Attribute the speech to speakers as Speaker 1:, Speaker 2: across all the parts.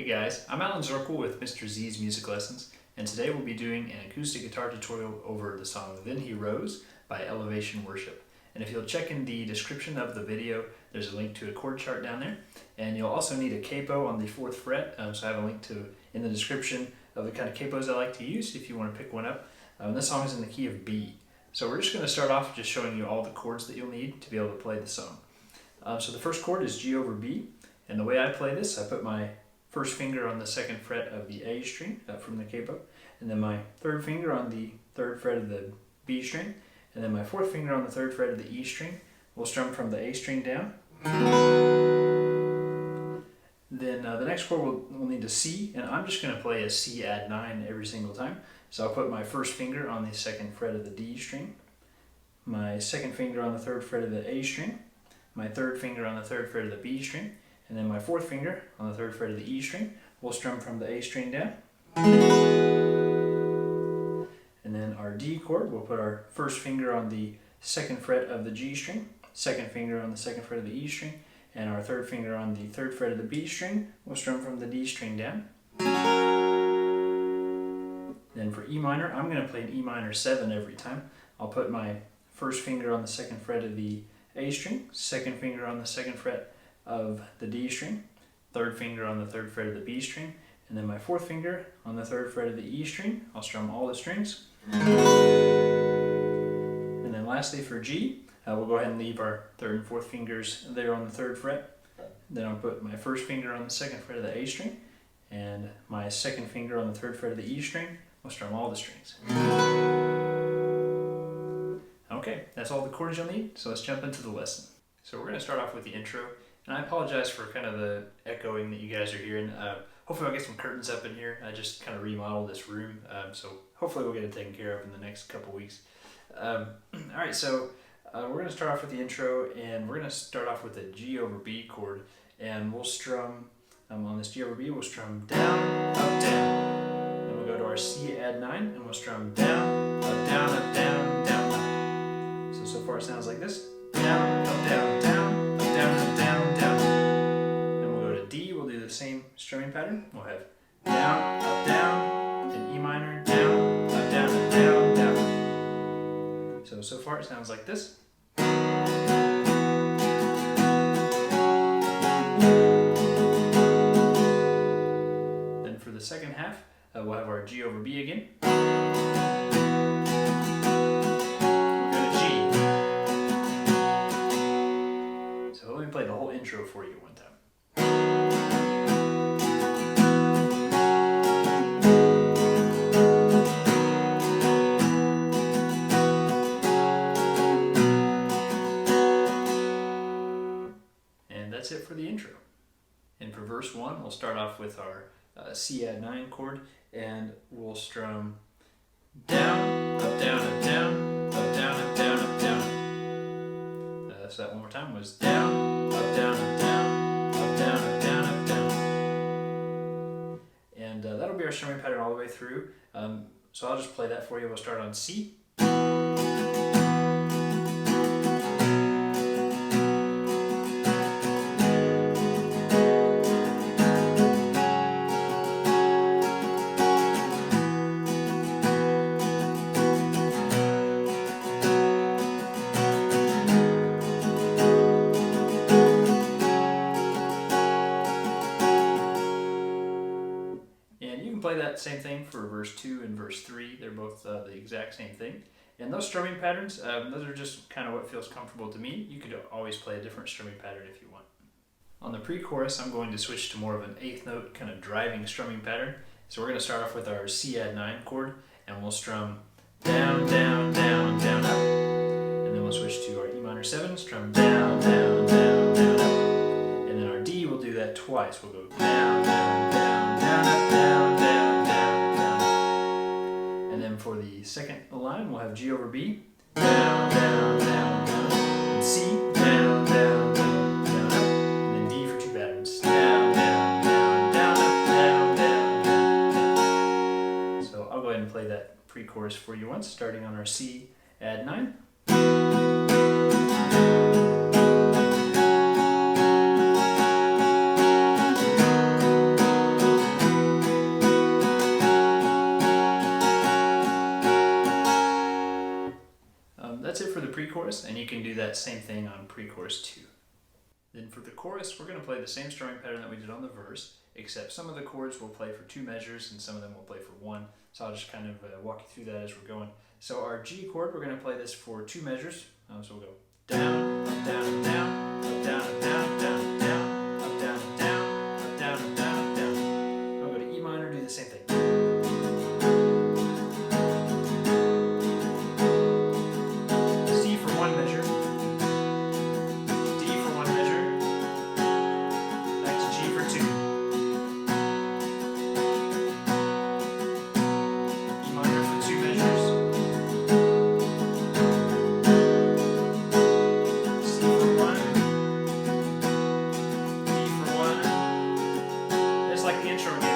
Speaker 1: guys, I'm Alan Zirkle with Mr. Z's Music Lessons, and today we'll be doing an acoustic guitar tutorial over the song Then He Rose by Elevation Worship. And if you'll check in the description of the video, there's a link to a chord chart down there, and you'll also need a capo on the 4th fret, so I have a link to in the description of the kind of capos I like to use if you want to pick one up. This song is in the key of B. So we're just going to start off just showing you all the chords that you'll need to be able to play the song. So the first chord is G over B, and the way I play this, I put my first finger on the 2nd fret of the A string from the capo, and then my 3rd finger on the 3rd fret of the B string, and then my 4th finger on the 3rd fret of the E string. We'll strum from the A string down. Then the next chord we'll need a C, and I'm just going to play a C add 9 every single time. So I'll put my first finger on the 2nd fret of the D string, my 2nd finger on the 3rd fret of the A string, my 3rd finger on the 3rd fret of the B string, and then my 4th finger on the 3rd fret of the E string. We'll strum from the A string down. And then our D chord, we'll put our first finger on the 2nd fret of the G string, 2nd finger on the 2nd fret of the E string, and our 3rd finger on the 3rd fret of the B string. We'll strum from the D string down. Then for E minor, I'm going to play an E minor 7 every time. I'll put my first finger on the 2nd fret of the A string, 2nd finger on the 2nd fret of the D string, 3rd finger on the 3rd fret of the B string, and then my 4th finger on the 3rd fret of the E string. I'll strum all the strings. And then lastly for G, we'll go ahead and leave our 3rd and 4th fingers there on the 3rd fret. Then I'll put my first finger on the 2nd fret of the A string, and my 2nd finger on the 3rd fret of the E string. We'll strum all the strings. Okay, that's all the chords you'll need, so let's jump into the lesson. So we're going to start off with the intro, and I apologize for kind of the echoing that you guys are hearing. Hopefully I'll get some curtains up in here. I just kind of remodeled this room, so hopefully we'll get it taken care of in the next couple weeks. Alright, so we're going to start off with the intro, and we're going to start off with a G over B chord, and we'll strum, on this G over B, we'll strum down, up, down. Then we'll go to our C add 9, and we'll strum down, up, down, up, down, down, up. So far it sounds like this. Down, up, down, down, up, down, up, down, down. Then we'll go to D, we'll do the same strumming pattern. We'll have down, up, down, then E minor, down, up, down, up, down, down. So far it sounds like this. Then for the second half, we'll have our G over B again. Play the whole intro for you one time. And that's it for the intro. And for verse 1, we'll start off with our C add 9 chord, and we'll strum down, up, down, up, down, up, down, up, down, up, down. So that one more time was down, up, down, up, down, up, down, up, down, up, down. And that'll be our strumming pattern all the way through. So I'll just play that for you. We'll start on C. Play that same thing for verse 2 and verse 3. They're both the exact same thing. And those strumming patterns, those are just kind of what feels comfortable to me. You could always play a different strumming pattern if you want. On the pre-chorus, I'm going to switch to more of an 8th note kind of driving strumming pattern. So we're going to start off with our C add 9 chord, and we'll strum down, down, down, down, up. And then we'll switch to our E minor 7, strum down, down, down, down, up. And then our D, we'll do that twice. We'll go down, down, down, down, up, down, down. For the second line, we'll have G over B, down, down, down, down, and C, down, down, down, down, up, and then D for 2 patterns, down, down, down, down, up, down, down, down, down. So I'll go ahead and play that pre-chorus for you once, starting on our C add 9. pre-chorus, and you can do that same thing on pre-chorus 2. Then for the chorus, we're going to play the same strumming pattern that we did on the verse, except some of the chords will play for 2 measures and some of them will play for 1. So I'll just kind of walk you through that as we're going. So our G chord, we're going to play this for 2 measures. So we'll go down, up, down, down, up, down, down, down, down, up, down, down, up, down, down, down. I'll go to E minor, do the same thing. C for 1 measure. D for 1 measure. Back to G for 2. E minor for 2 measures. C for 1. D for 1. Just like the intro again.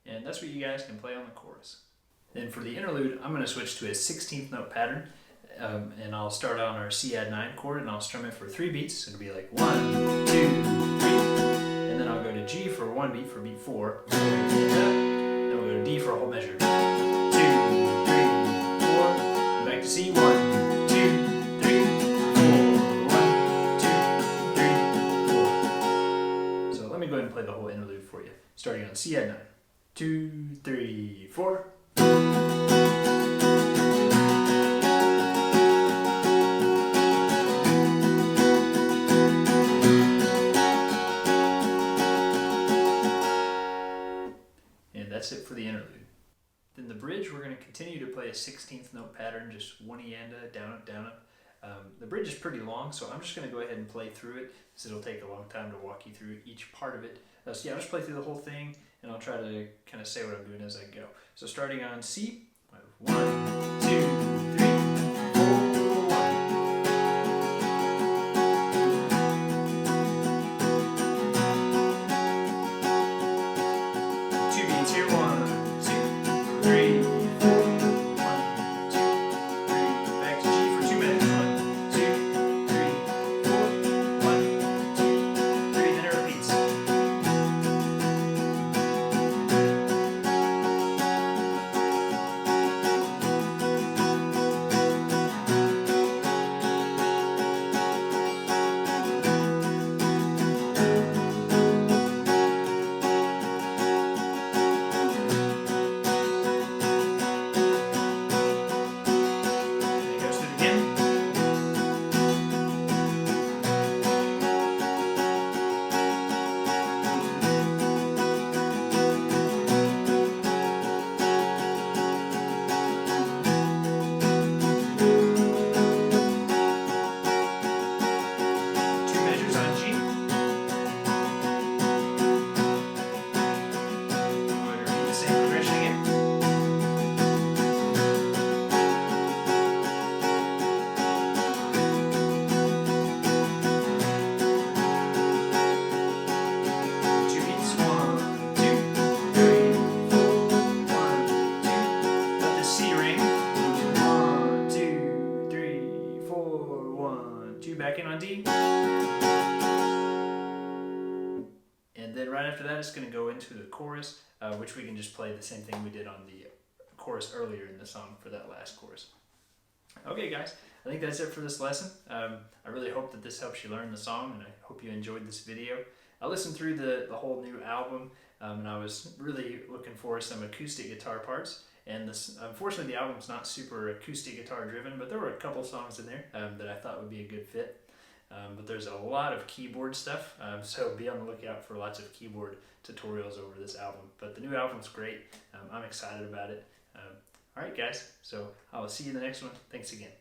Speaker 1: And that's what you guys can play on the chorus. Then for the interlude, I'm going to switch to a 16th note pattern, and I'll start on our C add 9 chord, and I'll strum it for 3 beats. So it'll be like 1, 2, 3, and then I'll go to G for 1 beat for beat 4. Then we'll go to D for a whole measure. 2, 3, 4. Back to C. 1, 2, 3, 4. 1, 2, 3, 4. So let me go ahead and play the whole interlude for you, starting on C add 9. 2, 3, 4. And that's it for the interlude. Then the bridge, we're going to continue to play a 16th note pattern, just 1 E and a, down up, down up. The bridge is pretty long, so I'm just going to go ahead and play through it, because it'll take a long time to walk you through each part of it. So yeah, I'll just play through the whole thing, and I'll try to kind of say what I'm doing as I go. So starting on C, 1, 2, 3, 4, 1. 2 beats here, 1, 2, 3, 4. 1, 2, 3. Back to G for 2 minutes. 1, 2, 3, 4. 1, 2, 3. Then it repeats. It goes through it again. Two measures on G. I'm going to repeat the same progression again. Two beats, 1, 2, 3, 4, 1, 2. Let the C ring. 1, 2, 3, 4, 1, 2. Back in on D. And then right after that, it's going to go into the chorus, which we can just play the same thing we did on the chorus earlier in the song for that last chorus. Okay, guys, I think that's it for this lesson. I really hope that this helps you learn the song, and I hope you enjoyed this video. I listened through the whole new album, and I was really looking for some acoustic guitar parts. And unfortunately, the album's not super acoustic guitar driven, but there were a couple songs in there that I thought would be a good fit. But there's a lot of keyboard stuff, so be on the lookout for lots of keyboard tutorials over this album. But the new album's great. I'm excited about it. All right, guys, so I will see you in the next one. Thanks again.